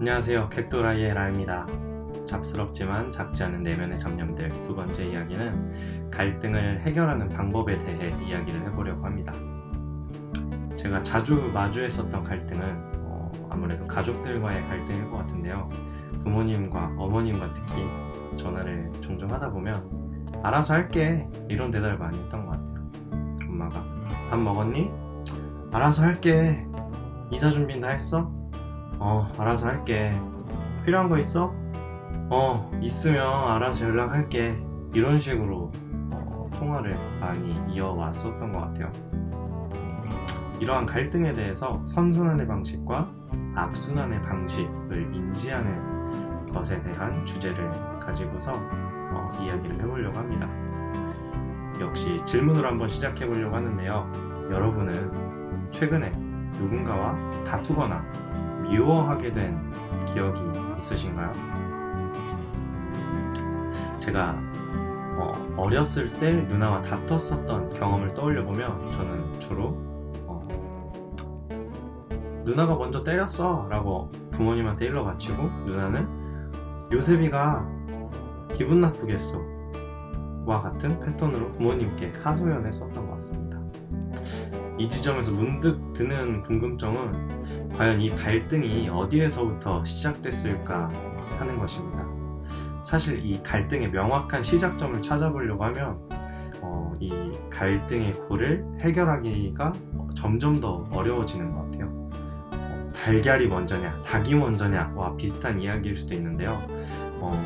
안녕하세요. 객도라이의 라입니다. 잡스럽지만 작지 않은 내면의 잡념들 두 번째 이야기는 갈등을 해결하는 방법에 대해 이야기를 해보려고 합니다. 제가 자주 마주했었던 갈등은 아무래도 가족들과의 갈등일 것 같은데요. 부모님과 어머님과 특히 전화를 종종 하다 보면 알아서 할게 이런 대답을 많이 했던 것 같아요. 엄마가 밥 먹었니? 알아서 할게. 이사 준비는 다 했어? 알아서 할게. 필요한 거 있어? 있으면 알아서 연락할게. 이런 식으로 통화를 많이 이어왔었던 것 같아요. 이러한 갈등에 대해서 선순환의 방식과 악순환의 방식을 인지하는 것에 대한 주제를 가지고서 이야기를 해보려고 합니다. 역시 질문으로 한번 시작해 보려고 하는데요. 여러분은 최근에 누군가와 다투거나 미워하게 된 기억이 있으신가요? 제가 어렸을 때 누나와 다퉜었던 경험을 떠올려 보면 저는 주로 누나가 먼저 때렸어 라고 부모님한테 일러 바치고 누나는 요셉이가 기분 나쁘겠소 와 같은 패턴으로 부모님께 하소연했었던 것 같습니다. 이 지점에서 문득 드는 궁금증은 과연 이 갈등이 어디에서부터 시작됐을까 하는 것입니다. 사실 이 갈등의 명확한 시작점을 찾아보려고 하면 이 갈등의 고를 해결하기가 점점 더 어려워지는 것 같아요. 달걀이 먼저냐 닭이 먼저냐와 비슷한 이야기일 수도 있는데요.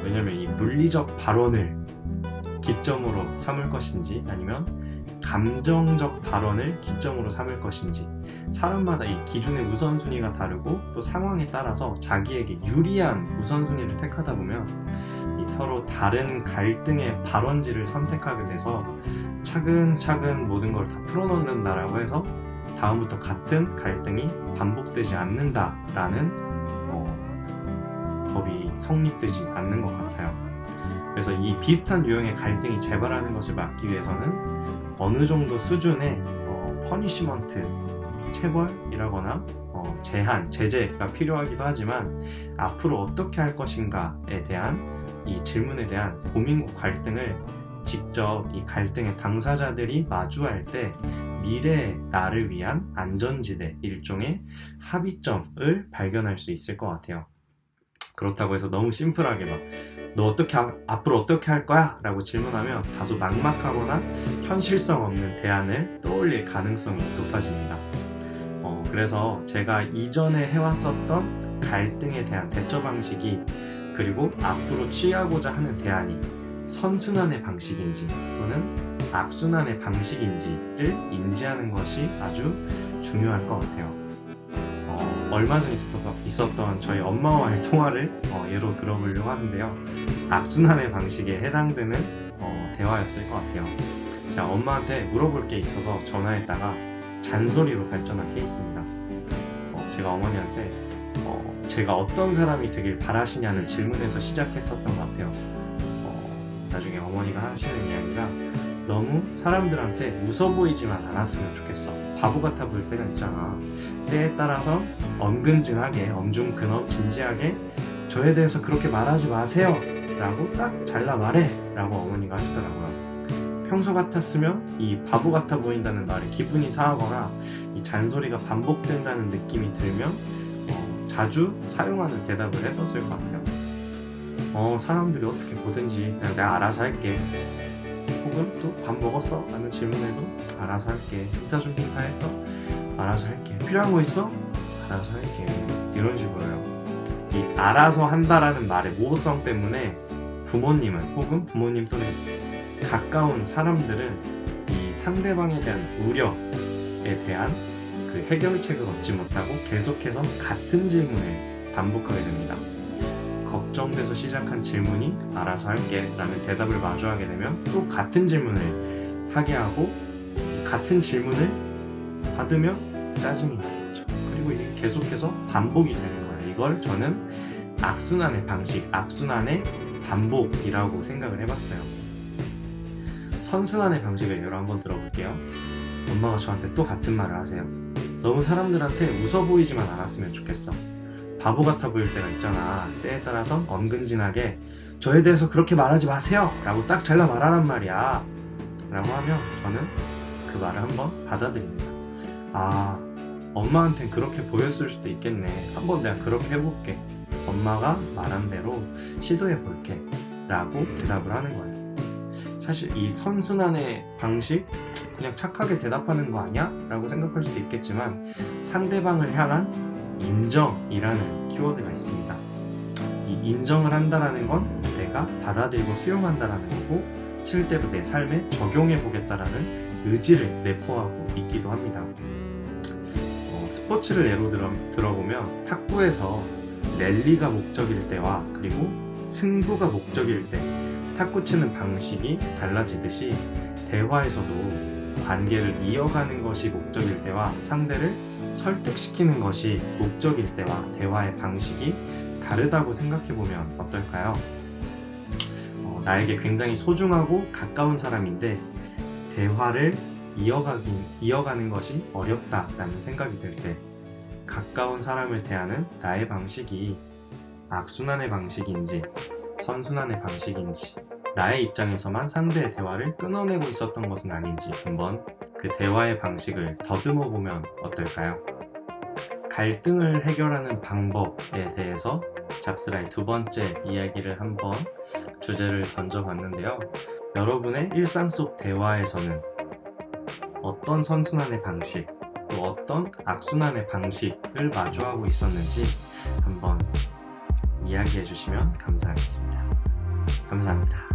왜냐면 이 물리적 발언을 기점으로 삼을 것인지 아니면 감정적 발언을 기점으로 삼을 것인지 사람마다 이 기준의 우선순위가 다르고 또 상황에 따라서 자기에게 유리한 우선순위를 택하다 보면 이 서로 다른 갈등의 발원지를 선택하게 돼서 차근차근 모든 걸 다 풀어놓는다라고 해서 다음부터 같은 갈등이 반복되지 않는다라는 법이 성립되지 않는 것 같아요. 그래서 이 비슷한 유형의 갈등이 재발하는 것을 막기 위해서는 어느 정도 수준의 퍼니시먼트, 체벌이라거나 제한, 제재가 필요하기도 하지만 앞으로 어떻게 할 것인가에 대한 이 질문에 대한 고민과 갈등을 직접 이 갈등의 당사자들이 마주할 때 미래의 나를 위한 안전지대, 일종의 합의점을 발견할 수 있을 것 같아요. 그렇다고 해서 너무 심플하게 너 앞으로 어떻게 할 거야? 라고 질문하면 다소 막막하거나 현실성 없는 대안을 떠올릴 가능성이 높아집니다. 그래서 제가 이전에 해왔었던 갈등에 대한 대처 방식이 그리고 앞으로 취하고자 하는 대안이 선순환의 방식인지 또는 악순환의 방식인지를 인지하는 것이 아주 중요할 것 같아요. 얼마 전에 있었던 저희 엄마와의 통화를 예로 들어보려고 하는데요. 악순환의 방식에 해당되는 대화였을 것 같아요. 제가 엄마한테 물어볼 게 있어서 전화했다가 잔소리로 발전한 케이스입니다. 제가 어머니한테 제가 어떤 사람이 되길 바라시냐는 질문에서 시작했었던 것 같아요. 나중에 어머니가 하시는 이야기가 너무 사람들한테 웃어 보이지만 않았으면 좋겠어. 바보 같아 보일 때가 있잖아. 때에 따라서 엄근진하게, 엄중근엄, 진지하게 저에 대해서 그렇게 말하지 마세요 라고 딱 잘라 말해 라고 어머니가 하시더라고요. 평소 같았으면 이 바보 같아 보인다는 말에 기분이 상하거나 이 잔소리가 반복된다는 느낌이 들면 자주 사용하는 대답을 했었을 것 같아요. 사람들이 어떻게 보든지 그냥 내가 알아서 할게. 혹은 또 밥 먹었어? 라는 질문에도 알아서 할게. 이사 준비 다 했어? 알아서 할게. 필요한 거 있어? 알아서 할게. 이런 식으로요. 이 알아서 한다라는 말의 모호성 때문에 부모님은 혹은 부모님 또는 가까운 사람들은 이 상대방에 대한 우려에 대한 그 해결책을 얻지 못하고 계속해서 같은 질문을 반복하게 됩니다. 걱정돼서 시작한 질문이 알아서 할게 라는 대답을 마주하게 되면 또 같은 질문을 하게 하고 같은 질문을 받으면 짜증이 나는 거죠. 그리고 이게 계속해서 반복이 되는 거예요. 이걸 저는 악순환의 방식, 악순환의 반복이라고 생각을 해봤어요. 선순환의 방식을 예로 한번 들어볼게요. 엄마가 저한테 또 같은 말을 하세요. 너무 사람들한테 웃어 보이지만 않았으면 좋겠어. 바보 같아 보일 때가 있잖아. 때에 따라선 언근진하게 저에 대해서 그렇게 말하지 마세요 라고 딱 잘라 말하란 말이야 라고 하면 저는 그 말을 한번 받아들입니다. 아, 엄마한텐 그렇게 보였을 수도 있겠네. 한번 내가 그렇게 해볼게. 엄마가 말한 대로 시도해볼게 라고 대답을 하는 거예요. 사실 이 선순환의 방식, 그냥 착하게 대답하는 거 아니야? 라고 생각할 수도 있겠지만 상대방을 향한 인정이라는 키워드가 있습니다. 이 인정을 한다라는 건 내가 받아들이고 수용한다라는 거고, 실제로 내 삶에 적용해 보겠다라는 의지를 내포하고 있기도 합니다. 스포츠를 예로 들어보면 탁구에서 랠리가 목적일 때와 그리고 승부가 목적일 때 탁구 치는 방식이 달라지듯이 대화에서도 관계를 이어가는 것이 목적일 때와 상대를 설득시키는 것이 목적일 때와 대화의 방식이 다르다고 생각해보면 어떨까요? 나에게 굉장히 소중하고 가까운 사람인데 대화를 이어가는 것이 어렵다라는 생각이 들 때 가까운 사람을 대하는 나의 방식이 악순환의 방식인지 선순환의 방식인지, 나의 입장에서만 상대의 대화를 끊어내고 있었던 것은 아닌지 한번 그 대화의 방식을 더듬어 보면 어떨까요? 갈등을 해결하는 방법에 대해서 잡스라의 두 번째 이야기를 한번 주제를 던져봤는데요. 여러분의 일상 속 대화에서는 어떤 선순환의 방식, 또 어떤 악순환의 방식을 마주하고 있었는지 한번 이야기해 주시면 감사하겠습니다. 감사합니다.